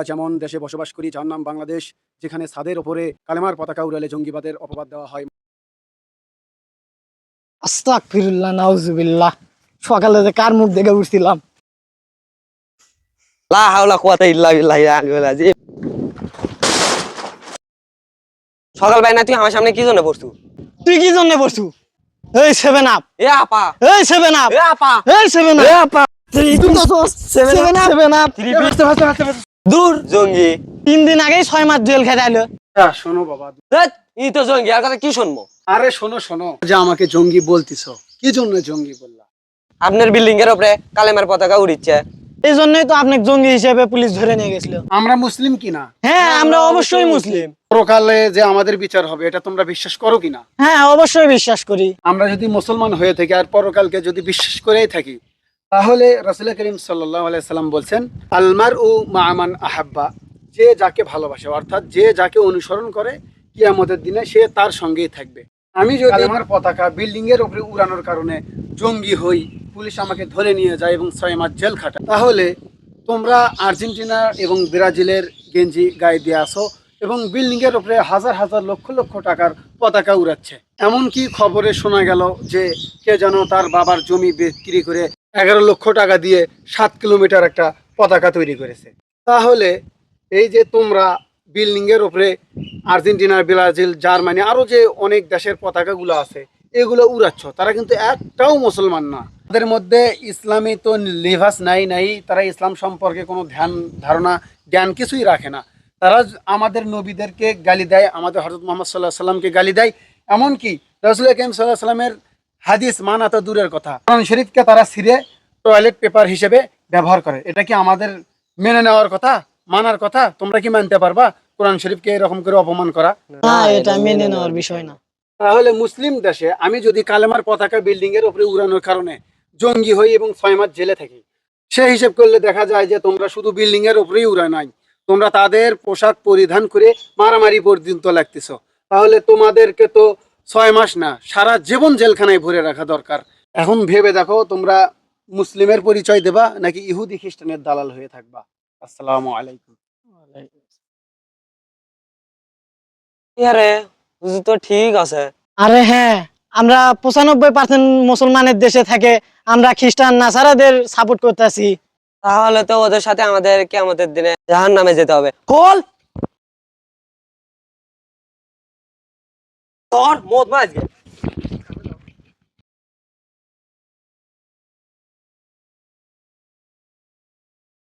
যেমন দেশে বসবাস করি যার নাম বাংলাদেশ, যেখানে ছাদের ওপরে কালেমার পতাকা উড়ালে জঙ্গিবাদের অপবাদ দেওয়া হয়। আস্তাগফিরুল্লাহ নাউজুবিল্লাহ। সকালে যে কার মুখ দেখে উঠছিলাম। লা হাওলা কুওয়াতা ইল্লা বিল্লাহি আল আজিম। সকাল ভাই না তুই আমার সামনে কি জন্য বসতু? তুই কি জন্য বসু? এই সেভেন আপ, এ আপা, এই সেভেন আপ, এ আপা, এই সেভেন এ আপ, আপা, সেভেন আপ, সেভেন আপ। দূর জঙ্গি। 3 দিন আগেই 6 মাস জেল খেটাইলো। শোনো বাবা, ধ্যাৎ, ই তো জঙ্গি, আর কথা কি শুনবো? আরে শোনো শোনো, যে আমাকে জঙ্গি বলতিছ, কি জন্য জঙ্গি বললা? আপনার বিল্ডিং এর উপরে কালেমার পতাকা উড়িচ্ছে। এই জন্যই তো আপনাকে জঙ্গি হিসেবে পুলিশ ধরে নিয়ে গেছিল। আমরা মুসলিম কিনা? হ্যাঁ, আমরা অবশ্যই মুসলিম। পরকালে যে আমাদের বিচার হবে এটা তোমরা বিশ্বাস করো কিনা? হ্যাঁ, অবশ্যই বিশ্বাস করি। আমরা যদি মুসলমান হয়ে থাকি আর পরকালকে যদি বিশ্বাস করেই থাকি, তাহলে রাসূল করিম সাল্লাল্লাহু আলাইহি সাল্লাম বলছেন, আলমারউ মা মান আহাব্বা, যে যাকে ভালোবাসে, অর্থাৎ যে যাকে অনুসরণ করে কিয়ামতের দিনে সে তার সঙ্গেই থাকবে। আমি যদি আমার পতাকা বিল্ডিং এর উপরে উড়ানোর কারণে জঙ্গি হই, পুলিশ আমাকে ধরে নিয়ে যায় এবং 6 মাস জেল খাটায়, তাহলে তোমরা আর্জেন্টিনা এবং ব্রাজিলের গেঞ্জি গায়ে দিয়ে আসো এবং বিল্ডিং এর উপরে হাজার হাজার লক্ষ লক্ষ টাকার পতাকা উড়াচ্ছে। এমনকি খবরে শোনা গেল যে কে যেন তার বাবার জমি বিক্রি করে 11 লক্ষ টাকা দিয়ে 7 কিলোমিটার একটা পতাকা তৈরি করেছে। তাহলে এই যে তোমরা বিল্ডিং এর উপরে আর্জেন্টিনা, ব্রাজিল, জার্মানি, আরো যে অনেক দেশের পতাকাগুলো আছে এগুলো উড়াচ্ছ, তারা কিন্তু একটাও মুসলমান না। তাদের মধ্যে ইসলামী তো লিভাস নাই, তারা ইসলাম সম্পর্কে কোনো ধারণা জ্ঞান কিছুই রাখে না। তারা আমাদের নবীদেরকে গালি দেয়, আমাদের হযরত মুহাম্মদ সাল্লাল্লাহু আলাইহি সাল্লামকে গালি দেয়। এমনকি রাসূল করিম সাল্লাল্লাহু আলাইহি সাল্লামের হাদিস মানা তো দূরের কথা, কোরআন শরীফকে তারা ছিঁড়ে টয়লেট পেপার হিসেবে ব্যবহার করে। এটা কি আমাদের মেনে নেওয়ার কথা, মানার কথা? তোমরা কি মানতে পারবা কোরআন শরীফকে এরকম করে অপমান করা? না, এটা মেনে নেওয়ার বিষয় না। তাহলে মুসলিম দেশে আমি যদি কালেমার পতাকা বিল্ডিং এর উপরে উড়ানোর কারণে জঙ্গি হই এবং 6 মাস জেলে থাকি, সে হিসেব করলে দেখা যায় যে তোমরা শুধু বিল্ডিং এর উপরেই উড়ায় নাই, তোমরা তাদের পোশাক পরিধান করে মারামারি পর্যন্ত লাগতেছ। তাহলে তোমাদেরকে তো 6 মাস না, সারা জীবন জেলখানায় ভরে রাখা দরকার। এখন ভেবে দেখো, তোমরা মুসলিমের পরিচয় দেবা নাকি ইহুদি খ্রিস্টানের দালাল হয়ে থাকবা? আসসালামু আলাইকুম। আরে হুজুর তো ঠিক আছে। আরে হ্যাঁ, আমরা 95% মুসলমানের দেশে থাকে, আমরা খ্রিস্টান নাসারাদের সাপোর্ট করতেছি। তাহলে তো ওদের সাথে আমাদের কিয়ামতের দিনে জাহান্নামে যেতে হবে। খোল তোর মত মাঝ